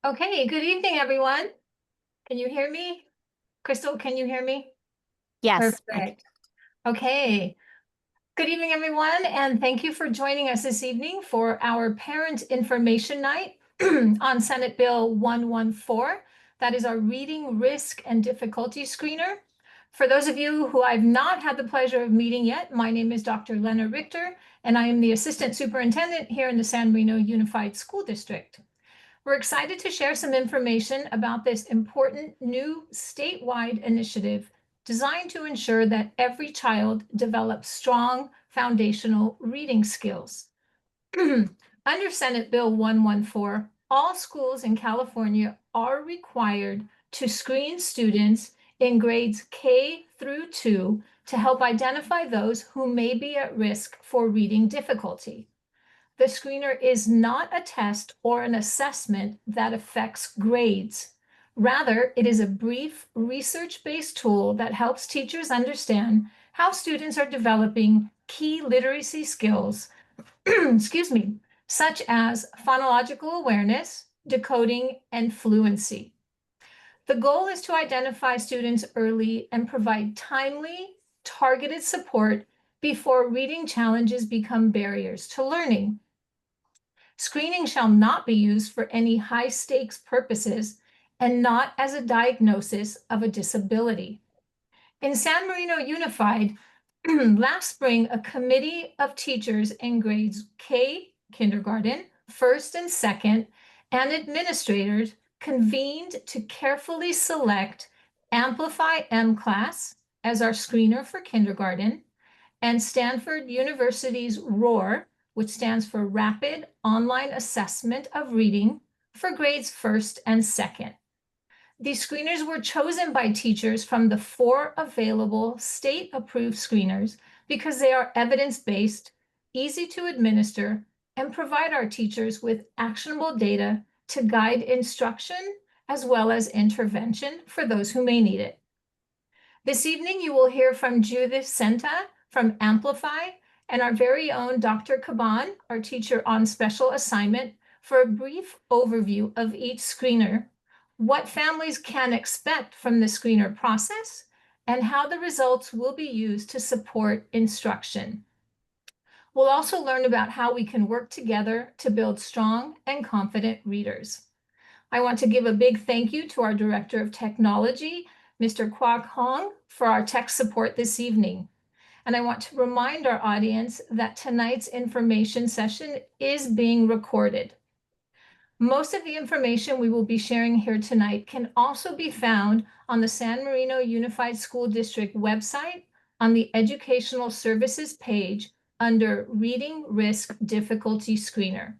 Okay, good evening, everyone. Can you hear me? Crystal, can you hear me? Yes, Perfect. Okay. Good evening, everyone, and thank you for joining us this evening for our Parent Information Night on Senate Bill 114. That is our Reading Risk and Difficulty Screener. For those of you who I've not had the pleasure of meeting yet, my name is Dr. Lena Richter, and I am the Assistant Superintendent here in the San Marino Unified School District. We're excited to share some information about this important new statewide initiative designed to ensure that every child develops strong foundational reading skills. Under Senate Bill 114, all schools in California are required to screen students in grades K through 2 to help identify those who may be at risk for reading difficulty. The screener is not a test or an assessment that affects grades. Rather, it is a brief research-based tool that helps teachers understand how students are developing key literacy skills, excuse me, such as phonological awareness, decoding, and fluency. The goal is to identify students early and provide timely, targeted support before reading challenges become barriers to learning. Screening shall not be used for any high-stakes purposes and not as a diagnosis of a disability. In San Marino Unified, last spring, a committee of teachers in grades K, kindergarten, first and second, and administrators convened to carefully select Amplify M-Class as our screener for kindergarten and Stanford University's ROAR, which stands for Rapid Online Assessment of Reading, for grades first and second. These screeners were chosen by teachers from the 4 available state-approved screeners because they are evidence-based, easy to administer, and provide our teachers with actionable data to guide instruction as well as intervention for those who may need it. This evening, you will hear from Judith Senta from Amplify and our very own Dr. Caban, our teacher on special assignment, for a brief overview of each screener, what families can expect from the screener process, and how the results will be used to support instruction. We'll also learn about how we can work together to build strong and confident readers. I want to give a big thank you to our Director of Technology, Mr. Kwok Hong, for our tech support this evening. And I want to remind our audience that tonight's information session is being recorded. Most of the information we will be sharing here tonight can also be found on the San Marino Unified School District website on the Educational Services page under Reading Risk Difficulty Screener.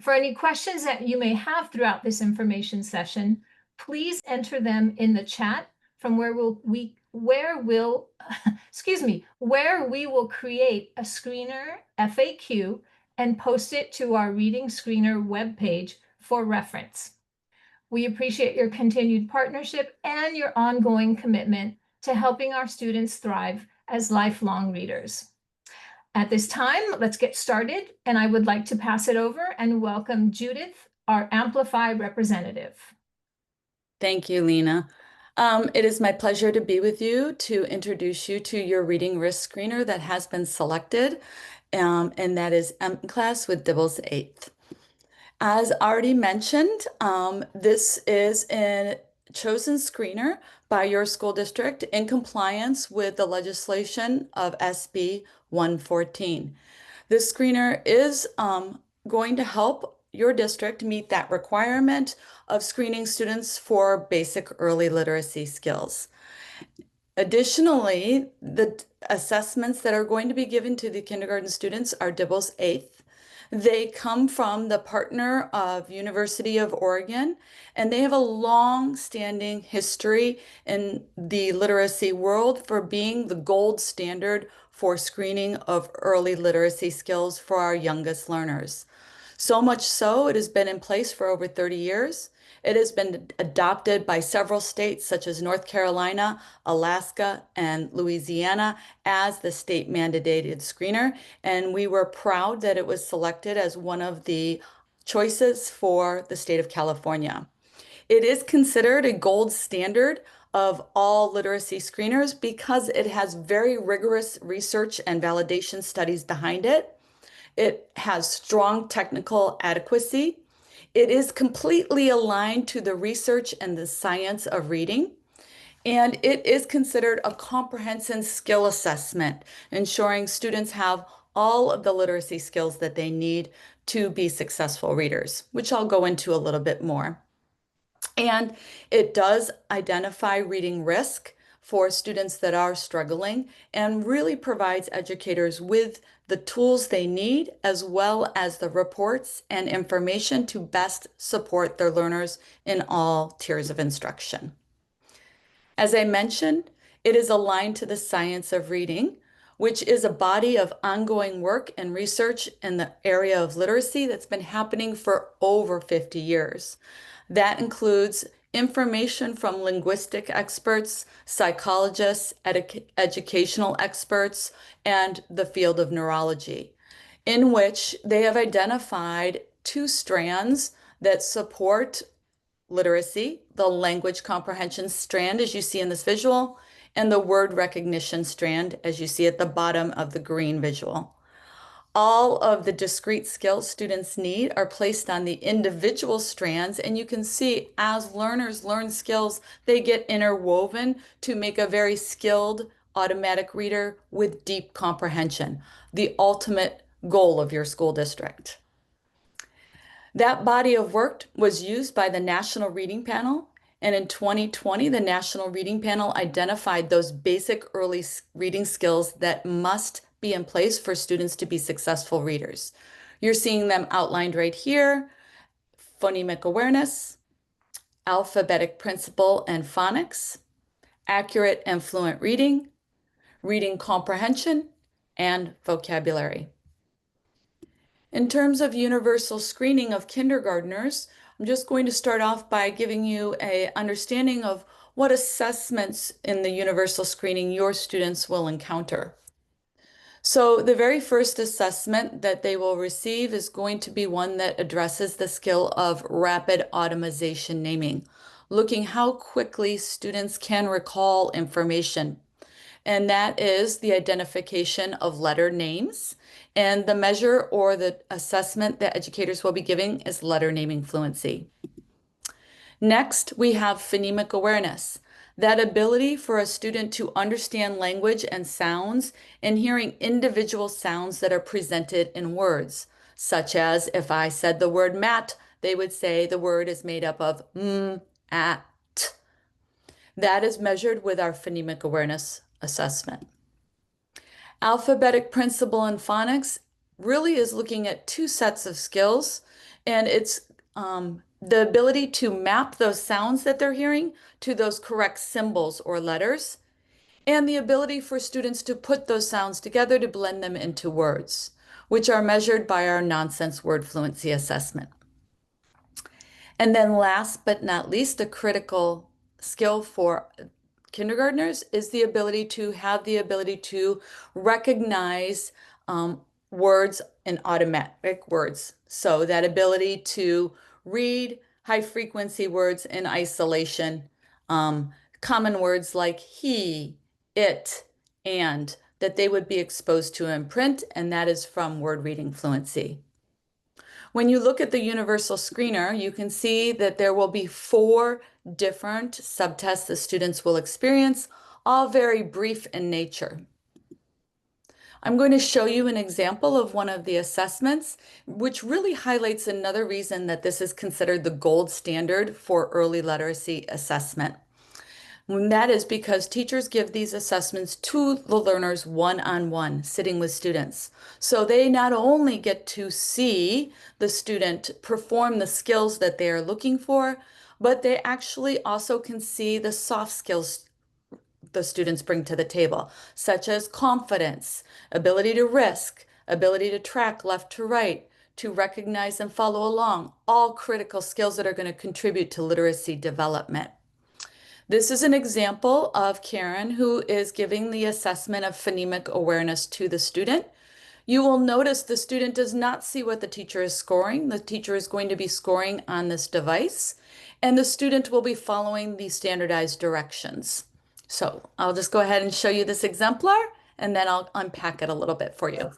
For any questions that you may have throughout this information session, please enter them in the chat from where we will create a screener FAQ and post it to our Reading Screener webpage for reference. We appreciate your continued partnership and your ongoing commitment to helping our students thrive as lifelong readers. At this time, let's get started, and I would like to pass it over and welcome Judith, our Amplify representative. Thank you, Lena. It is my pleasure to be with you to introduce you to your reading risk screener that has been selected, and that is M-Class with DIBELS 8th. As already mentioned, this is a chosen screener by your school district in compliance with the legislation of SB 114. This screener is going to help your district meet that requirement of screening students for basic early literacy skills. Additionally, the assessments that are going to be given to the kindergarten students are DIBELS 8th. They come from the partner of University of Oregon, and they have a long-standing history in the literacy world for being the gold standard for screening of early literacy skills for our youngest learners. So much so, it has been in place for over 30 years. It has been adopted by several states such as North Carolina, Alaska, and Louisiana as the state mandated screener. And we were proud that it was selected as one of the choices for the state of California. It is considered a gold standard of all literacy screeners because it has very rigorous research and validation studies behind it. It has strong technical adequacy. It is completely aligned to the research and the science of reading. And it is considered a comprehensive skill assessment, ensuring students have all of the literacy skills that they need to be successful readers, which I'll go into a little bit more. And it does identify reading risk for students that are struggling and really provides educators with the tools they need, as well as the reports and information to best support their learners in all tiers of instruction. As I mentioned, it is aligned to the science of reading, which is a body of ongoing work and research in the area of literacy that's been happening for over 50 years. That includes information from linguistic experts, psychologists, educational experts, and the field of neurology, in which they have identified two strands that support literacy: the language comprehension strand, as you see in this visual, and the word recognition strand, as you see at the bottom of the green visual. All of the discrete skills students need are placed on the individual strands, and you can see as learners learn skills, they get interwoven to make a very skilled automatic reader with deep comprehension, the ultimate goal of your school district. That body of work was used by the National Reading Panel, and in 2020, the National Reading Panel identified those basic early reading skills that must be in place for students to be successful readers. You're seeing them outlined right here: phonemic awareness, alphabetic principle and phonics, accurate and fluent reading, reading comprehension, and vocabulary. In terms of universal screening of kindergartners, I'm just going to start off by giving you an understanding of what assessments in the universal screening your students will encounter. So the very first assessment that they will receive is going to be one that addresses the skill of rapid automation naming, looking how quickly students can recall information. And that is the identification of letter names. And the measure or the assessment that educators will be giving is letter naming fluency. Next, we have phonemic awareness, that ability for a student to understand language and sounds and hearing individual sounds that are presented in words, such as if I said the word mat, they would say the word is made up of at. That is measured with our phonemic awareness assessment. Alphabetic principle and phonics really is looking at two sets of skills, and it's the ability to map those sounds that they're hearing to those correct symbols or letters, and the ability for students to put those sounds together to blend them into words, which are measured by our nonsense word fluency assessment. And then last but not least, a critical skill for kindergartners is the ability to recognize words in automatic words. So that ability to read high frequency words in isolation, common words like he, it, and, that they would be exposed to in print, and that is from word reading fluency. When you look at the universal screener, you can see that there will be 4 different subtests the students will experience, all very brief in nature. I'm going to show you an example of one of the assessments, which really highlights another reason that this is considered the gold standard for early literacy assessment. And that is because teachers give these assessments to the learners one-on-one, sitting with students. So they not only get to see the student perform the skills that they are looking for, but they actually also can see the soft skills the students bring to the table, such as confidence, ability to risk, ability to track left to right, to recognize and follow along, all critical skills that are going to contribute to literacy development. This is an example of Karen, who is giving the assessment of phonemic awareness to the student. You will notice the student does not see what the teacher is scoring. The teacher is going to be scoring on this device, and the student will be following the standardized directions. So I'll just go ahead and show you this exemplar, and then I'll unpack it a little bit for you.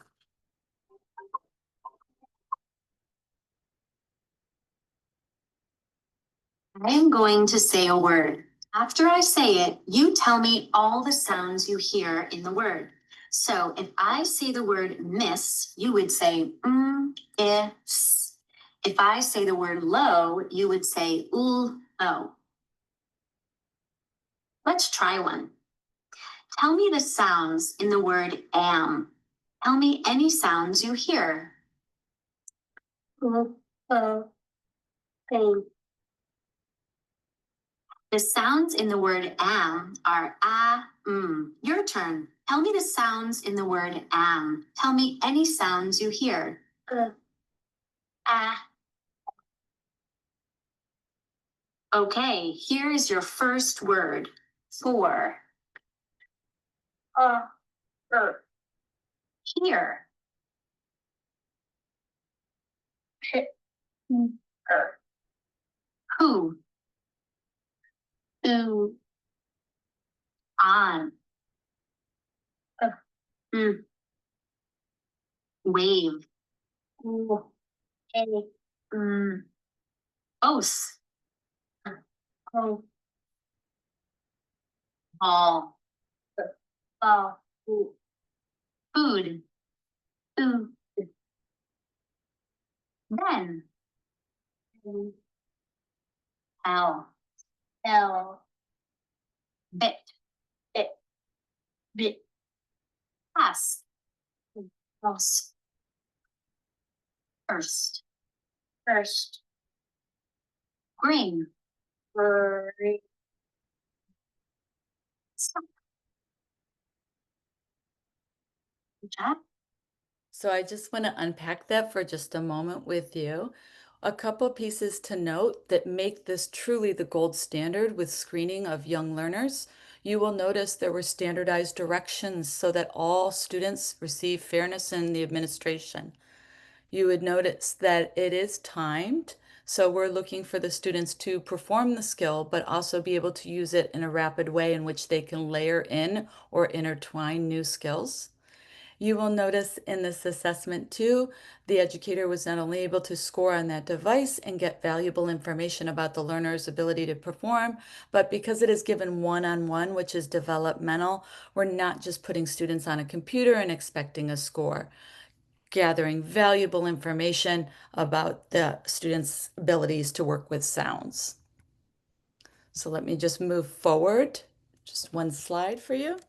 I am going to say a word. After I say it, you tell me all the sounds you hear in the word. So if I say the word miss, you would say is. If I say the word low, you would say oh. Let's try one. Tell me the sounds in the word am. Tell me any sounds you hear. The sounds in the word am are Your turn. Tell me the sounds in the word am. Tell me any sounds you hear. Okay, here is your first word. For. Here. Who. Who. On. Wave. Os. Ball. Food. Then. L. Bit. Pass. First. Green. Stop. Good job. So I just want to unpack that for just a moment with you. A couple pieces to note that make this truly the gold standard with screening of young learners. You will notice there were standardized directions so that all students receive fairness in the administration. You would notice that it is timed, so we're looking for the students to perform the skill, but also be able to use it in a rapid way in which they can layer in or intertwine new skills. You will notice in this assessment too, the educator was not only able to score on that device and get valuable information about the learner's ability to perform, but because it is given one-on-one, which is developmental, we're not just putting students on a computer and expecting a score. Gathering valuable information about the student's abilities to work with sounds. So let me just move forward, just one slide for you.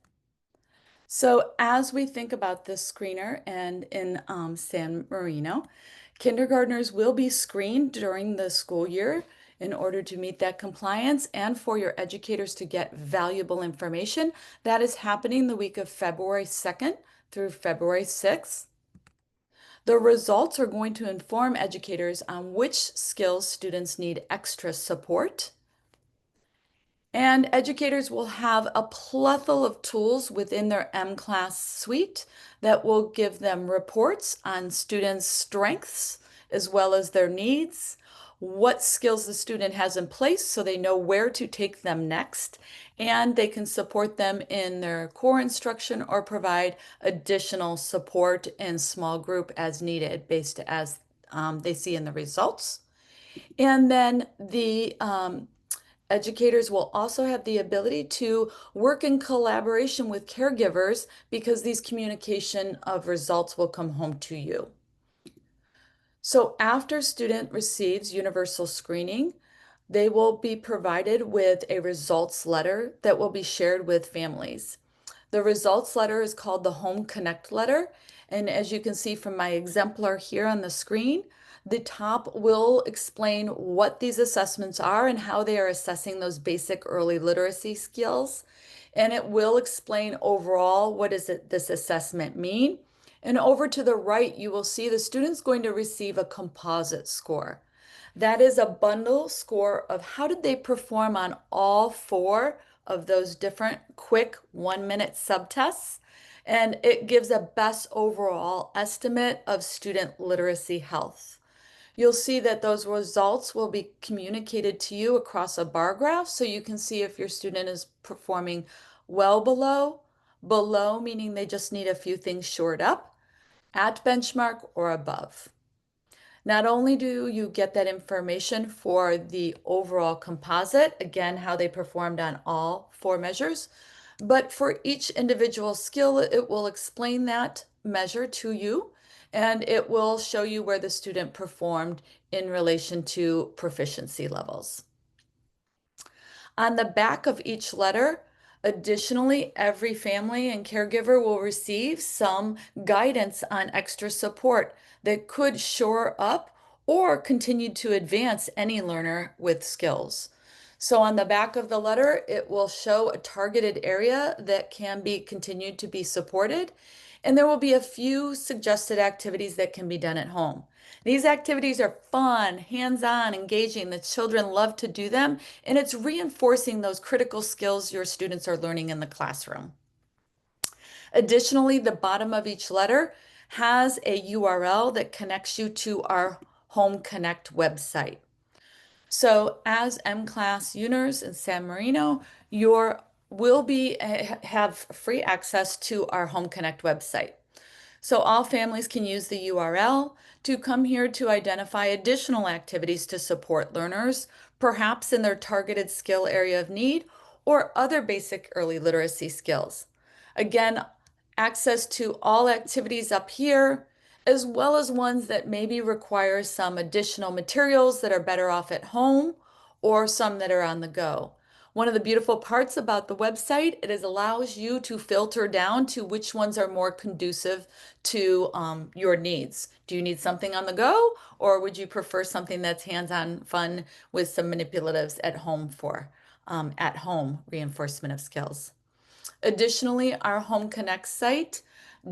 So as we think about this screener and in San Marino, kindergartners will be screened during the school year in order to meet that compliance and for your educators to get valuable information. That is happening the week of February 2nd through February 6th. The results are going to inform educators on which skills students need extra support. And educators will have a plethora of tools within their M-Class suite that will give them reports on students' strengths as well as their needs, what skills the student has in place so they know where to take them next, and they can support them in their core instruction or provide additional support in small group as needed based as they see in the results. And then the educators will also have the ability to work in collaboration with caregivers because these communication of results will come home to you. So after student receives universal screening, they will be provided with a results letter that will be shared with families. The results letter is called the Home Connect letter. And as you can see from my exemplar here on the screen, the top will explain what these assessments are and how they are assessing those basic early literacy skills. And it will explain overall what does this assessment mean. And over to the right, you will see the student's going to receive a composite score. That is a bundle score of how did they perform on all four of those different quick 1-minute subtests. and it gives a best overall estimate of student literacy health. You'll see that those results will be communicated to you across a bar graph, so you can see if your student is performing well below meaning they just need a few things shored up, at benchmark, or above. Not only do you get that information for the overall composite, again, how they performed on all 4 measures, but for each individual skill, it will explain that measure to you, and it will show you where the student performed in relation to proficiency levels. On the back of each letter, additionally, every family and caregiver will receive some guidance on extra support that could shore up or continue to advance any learner with skills. So on the back of the letter, it will show a targeted area that can be continued to be supported, and there will be a few suggested activities that can be done at home. These activities are fun, hands-on, engaging. The children love to do them, and it's reinforcing those critical skills your students are learning in the classroom. Additionally, the bottom of each letter has a URL that connects you to our Home Connect website. So as M-Class Uners in San Marino, you will have free access to our Home Connect website. So all families can use the URL to come here to identify additional activities to support learners, perhaps in their targeted skill area of need or other basic early literacy skills. Again, access to all activities up here, as well as ones that maybe require some additional materials that are better off at home or some that are on the go. One of the beautiful parts about the website, it allows you to filter down to which ones are more conducive to your needs. Do you need something on the go, or would you prefer something that's hands-on fun with some manipulatives at home for at-home reinforcement of skills? Additionally, our Home Connect site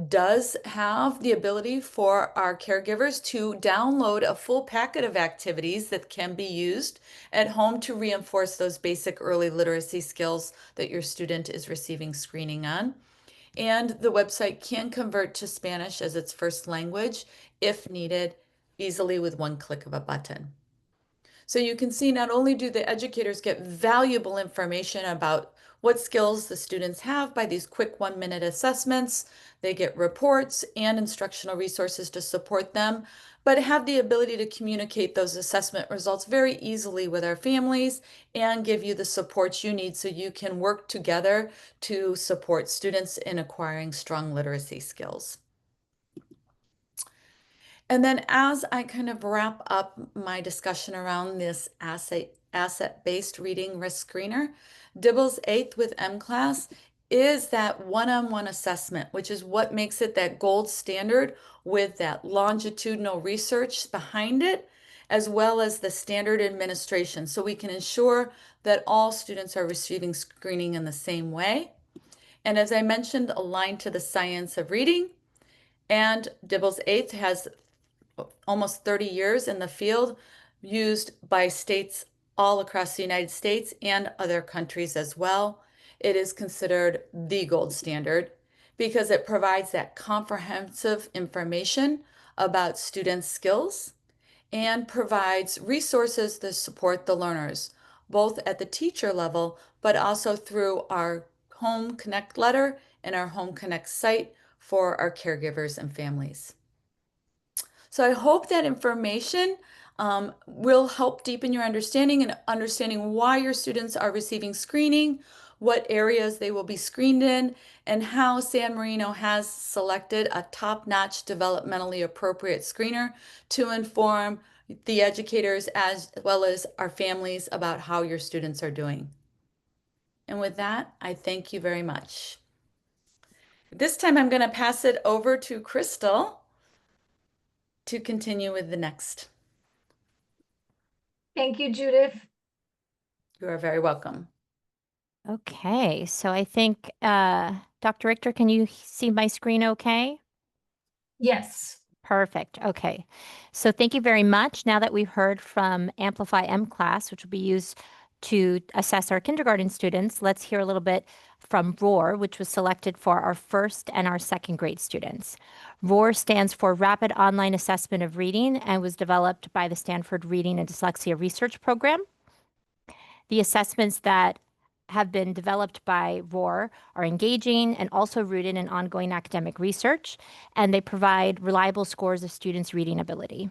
does have the ability for our caregivers to download a full packet of activities that can be used at home to reinforce those basic early literacy skills that your student is receiving screening on. And the website can convert to Spanish as its first language if needed, easily with one click of a button. So you can see not only do the educators get valuable information about what skills the students have by these quick 1-minute assessments, they get reports and instructional resources to support them, but have the ability to communicate those assessment results very easily with our families and give you the support you need so you can work together to support students in acquiring strong literacy skills. And then as I kind of wrap up my discussion around this asset-based reading risk screener, DIBELS 8th with M-Class is that one-on-one assessment, which is what makes it that gold standard with that longitudinal research behind it, as well as the standard administration. So we can ensure that all students are receiving screening in the same way. And as I mentioned, aligned to the science of reading. And DIBELS 8th has almost 30 years in the field, used by states all across the United States and other countries as well. It is considered the gold standard because it provides that comprehensive information about students' skills and provides resources to support the learners, both at the teacher level, but also through our Home Connect letter and our Home Connect site for our caregivers and families. So I hope that information will help deepen your understanding and understanding why your students are receiving screening, what areas they will be screened in, and how San Marino has selected a top-notch developmentally appropriate screener to inform the educators as well as our families about how your students are doing. And with that, I thank you very much. This time I'm going to pass it over to Crystal to continue with the next. Thank you, Judith. You are very welcome. Okay, so I think, Dr. Richter, can you see my screen okay? Yes. Perfect. Okay. So thank you very much. Now that we've heard from Amplify M-Class, which will be used to assess our kindergarten students, let's hear a little bit from ROAR, which was selected for our first and our second grade students. ROAR stands for Rapid Online Assessment of Reading and was developed by the Stanford Reading and Dyslexia Research Program. The assessments that have been developed by ROAR are engaging and also rooted in ongoing academic research, and they provide reliable scores of students' reading ability.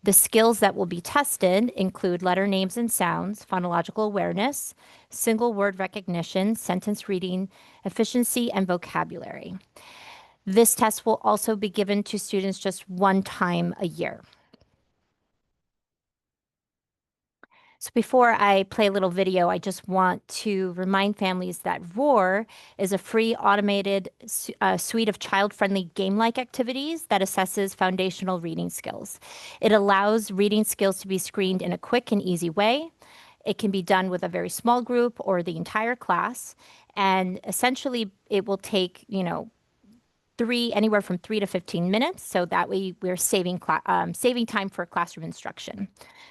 The skills that will be tested include letter names and sounds, phonological awareness, single word recognition, sentence reading, efficiency, and vocabulary. This test will also be given to students just one time a year. So before I play a little video, I just want to remind families that ROAR is a free automated suite of child-friendly game-like activities that assesses foundational reading skills. It allows reading skills to be screened in a quick and easy way. It can be done with a very small group or the entire class. And essentially, it will take, anywhere from 3 to 15 minutes. So that way we're saving time for classroom instruction.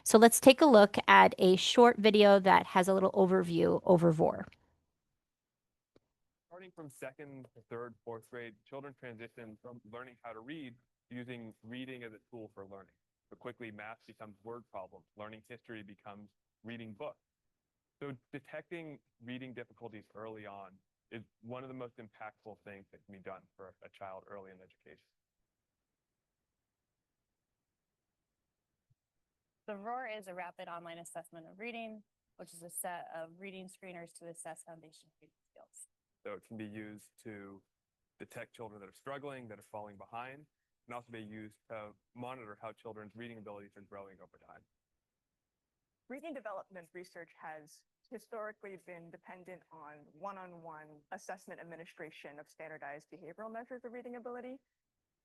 So let's take a look at a short video that has a little overview over ROAR. Starting from second, third, fourth grade, children transition from learning how to read using reading as a tool for learning. But quickly, math becomes word problems. Learning history becomes reading books. So detecting reading difficulties early on is one of the most impactful things that can be done for a child early in education. The ROAR is a rapid online assessment of reading, which is a set of reading screeners to assess foundational reading skills. So it can be used to detect children that are struggling, that are falling behind, and also be used to monitor how children's reading abilities are growing over time. Reading development research has historically been dependent on one-on-one assessment administration of standardized behavioral measures of reading ability.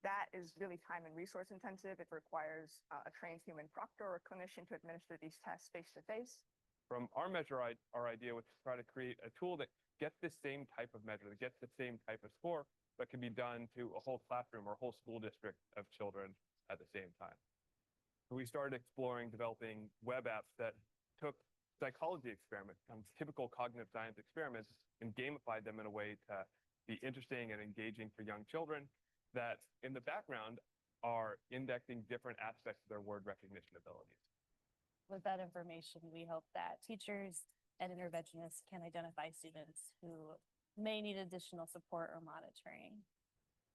That is really time and resource intensive. It requires a trained human proctor or clinician to administer these tests face to face. From our measure, our idea was to try to create a tool that gets the same type of measure, that gets the same type of score, but can be done to a whole classroom or a whole school district of children at the same time. So we started exploring developing web apps that took psychology experiments, typical cognitive science experiments, and gamified them in a way to be interesting and engaging for young children that in the background are indexing different aspects of their word recognition abilities. With that information, we hope that teachers and interventionists can identify students who may need additional support or monitoring.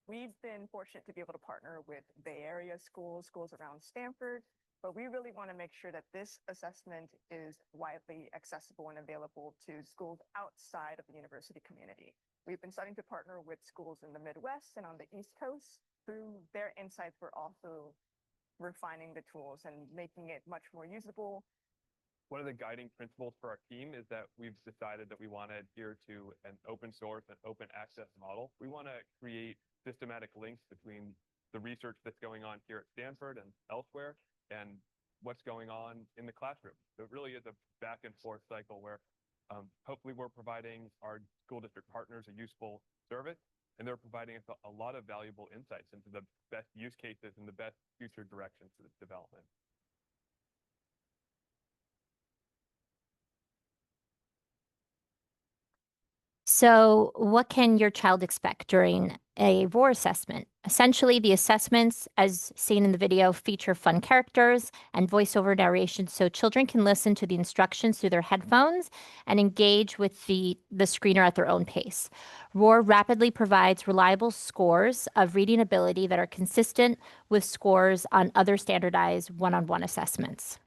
We've been fortunate to be able to partner with Bay Area schools around Stanford, but we really want to make sure that this assessment is widely accessible and available to schools outside of the university community. We've been starting to partner with schools in the Midwest and on the East Coast. Through their insights, we're also refining the tools and making it much more usable. One of the guiding principles for our team is that we've decided that we want to adhere to an open source and open access model. We want to create systematic links between the research that's going on here at Stanford and elsewhere and what's going on in the classroom. So it really is a back and forth cycle where hopefully we're providing our school district partners a useful service, and they're providing us a lot of valuable insights into the best use cases and the best future directions for this development. So what can your child expect during a ROAR assessment? Essentially, the assessments, as seen in the video, feature fun characters and voiceover narration so children can listen to the instructions through their headphones and engage with the screener at their own pace. ROAR rapidly provides reliable scores of reading ability that are consistent with scores on other standardized one-on-one assessments.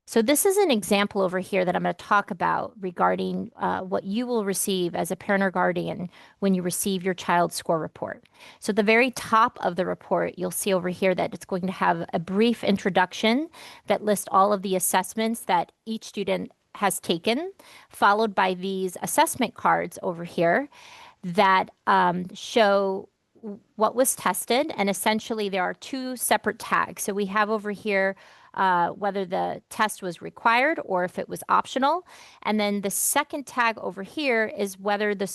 So this is an example over here that I'm going to talk about regarding what you will receive as a parent or guardian when you receive your child's score report. So at the very top of the report, you'll see over here that it's going to have a brief introduction that lists all of the assessments that each student has taken, followed by these assessment cards over here that show what was tested. And essentially, there are two separate tags. So we have over here whether the test was required or if it was optional. And then the second tag over here is whether the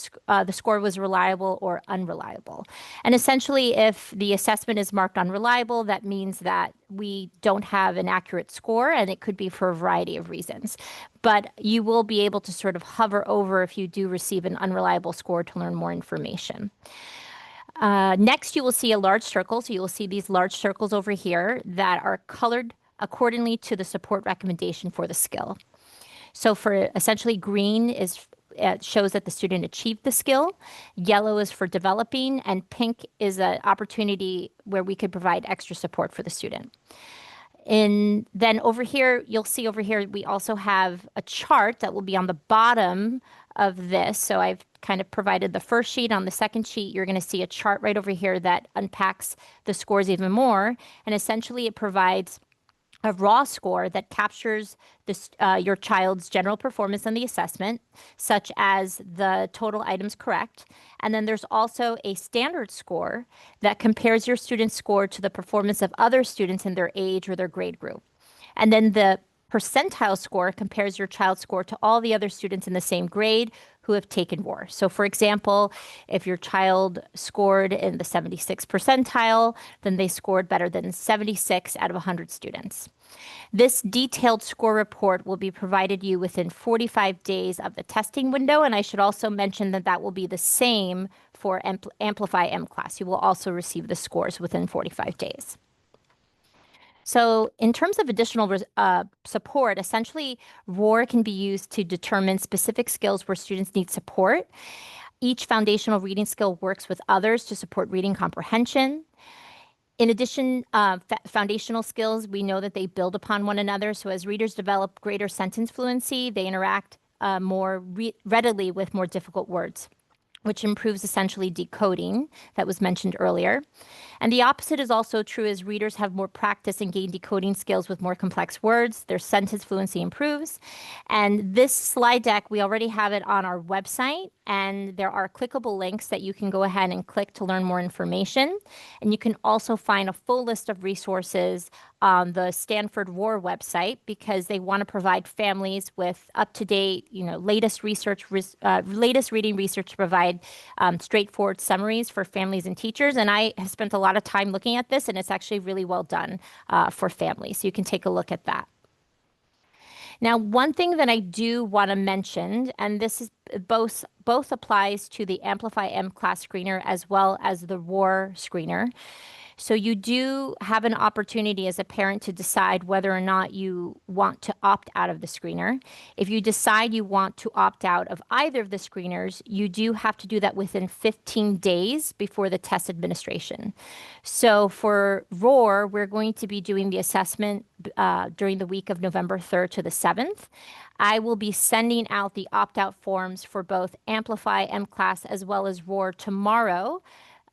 score was reliable or unreliable. And essentially, if the assessment is marked unreliable, that means that we don't have an accurate score, and it could be for a variety of reasons. But you will be able to sort of hover over if you do receive an unreliable score to learn more information. Next, you will see a large circle. So you will see these large circles over here that are colored accordingly to the support recommendation for the skill. So for essentially green is shows that the student achieved the skill, yellow is for developing, and pink is an opportunity where we could provide extra support for the student. And then over here, you'll see over here, we also have a chart that will be on the bottom of this. So I've kind of provided the first sheet. On the second sheet, you're going to see a chart right over here that unpacks the scores even more. And essentially, it provides a raw score that captures this, your child's general performance on the assessment, such as the total items correct. And then there's also a standard score that compares your student's score to the performance of other students in their age or their grade group. And then the percentile score compares your child's score to all the other students in the same grade who have taken WAR. So for example, if your child scored in the 76th percentile, then they scored better than 76 out of 100 students. This detailed score report will be provided you within 45 days of the testing window. And I should also mention that that will be the same for Amplify M-Class. You will also receive the scores within 45 days. So in terms of additional support, essentially, ROAR can be used to determine specific skills where students need support. Each foundational reading skill works with others to support reading comprehension. In addition, foundational skills, we know that they build upon one another. So as readers develop greater sentence fluency, they interact more readily with more difficult words, which improves essentially decoding that was mentioned earlier. And the opposite is also true as readers have more practice and gain decoding skills with more complex words. Their sentence fluency improves. And this slide deck, we already have it on our website, and there are clickable links that you can go ahead and click to learn more information. And you can also find a full list of resources on the Stanford ROAR website, because they want to provide families with up-to-date, latest reading research to provide straightforward summaries for families and teachers. And I have spent a lot of time looking at this, and it's actually really well done for families. So you can take a look at that. Now, one thing that I do want to mention, and this is both applies to the Amplify M-Class screener as well as the ROAR screener. So you do have an opportunity as a parent to decide whether or not you want to opt out of the screener. If you decide you want to opt out of either of the screeners, you do have to do that within 15 days before the test administration. So for ROAR, we're going to be doing the assessment during the week of November 3rd to the 7th. I will be sending out the opt-out forms for both Amplify M-Class as well as ROAR tomorrow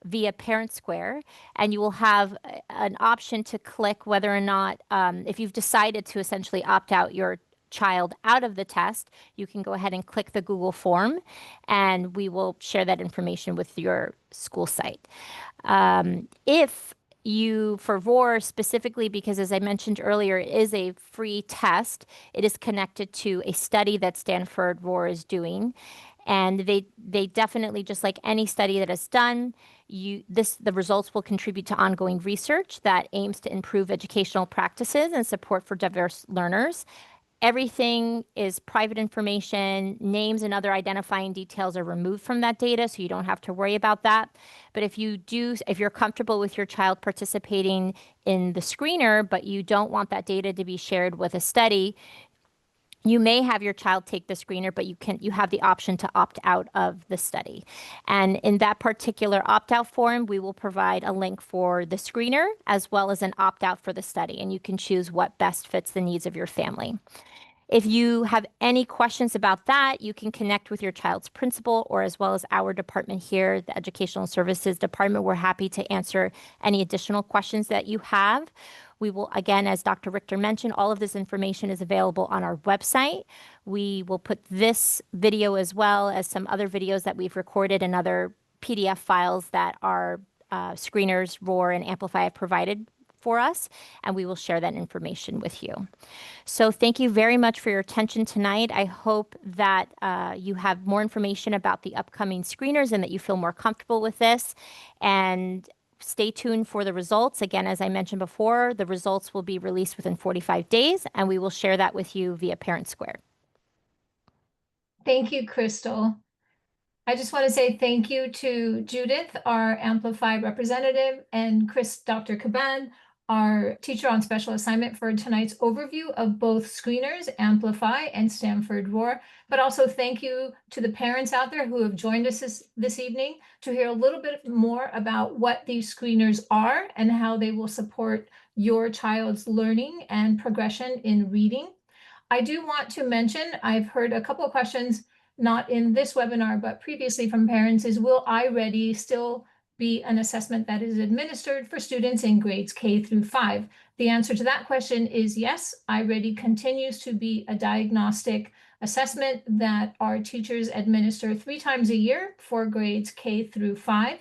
via Parent Square, and you will have an option to click whether or not, if you've decided to essentially opt out your child out of the test, you can go ahead and click the Google form, and we will share that information with your school site. If you, for ROAR specifically, because as I mentioned earlier, it is a free test, it is connected to a study that Stanford ROAR is doing. And they definitely, just like any study that is done, the results will contribute to ongoing research that aims to improve educational practices and support for diverse learners. Everything is private information. Names and other identifying details are removed from that data, so you don't have to worry about that. But if you're comfortable with your child participating in the screener, but you don't want that data to be shared with a study, you may have your child take the screener, but you have the option to opt out of the study. And in that particular opt-out form, we will provide a link for the screener as well as an opt-out for the study, and you can choose what best fits the needs of your family. If you have any questions about that, you can connect with your child's principal, or as well as our department here, the Educational Services Department. We're happy to answer any additional questions that you have. We will, again, as Dr. Richter mentioned, all of this information is available on our website. We will put this video as well as some other videos that we've recorded and other PDF files that our screeners, ROAR, and Amplify have provided for us, and we will share that information with you. So thank you very much for your attention tonight. I hope that you have more information about the upcoming screeners and that you feel more comfortable with this. And stay tuned for the results. Again, as I mentioned before, the results will be released within 45 days, and we will share that with you via Parent Square. Thank you, Crystal. I just want to say thank you to Judith, our Amplify representative, and Dr. Caban, our teacher on special assignment, for tonight's overview of both screeners, Amplify and Stanford Roar. But also thank you to the parents out there who have joined us this evening to hear a little bit more about what these screeners are and how they will support your child's learning and progression in reading. I do want to mention, I've heard a couple of questions, not in this webinar, but previously from parents, is will iReady still be an assessment that is administered for students in grades K through 5? The answer to that question is yes. iReady continues to be a diagnostic assessment that our teachers administer 3 times a year for grades K through 5.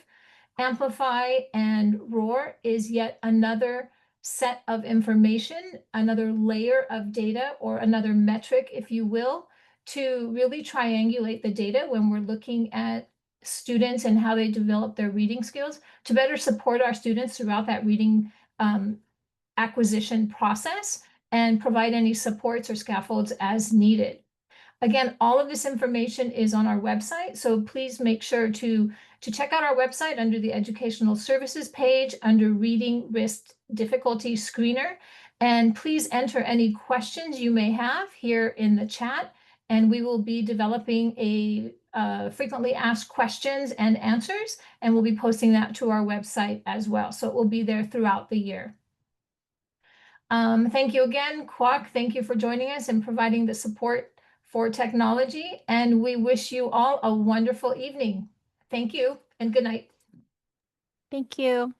Amplify and Roar is yet another set of information, another layer of data, or another metric, if you will, to really triangulate the data when we're looking at students and how they develop their reading skills to better support our students throughout that reading acquisition process and provide any supports or scaffolds as needed. Again, all of this information is on our website, so please make sure to check out our website under the Educational Services page under Reading Risk Difficulty Screener. And please enter any questions you may have here in the chat, and we will be developing a frequently asked questions and answers, and we'll be posting that to our website as well. So it will be there throughout the year. Thank you again, Kwok. Thank you for joining us and providing the support for technology, and we wish you all a wonderful evening. Thank you and good night. Thank you.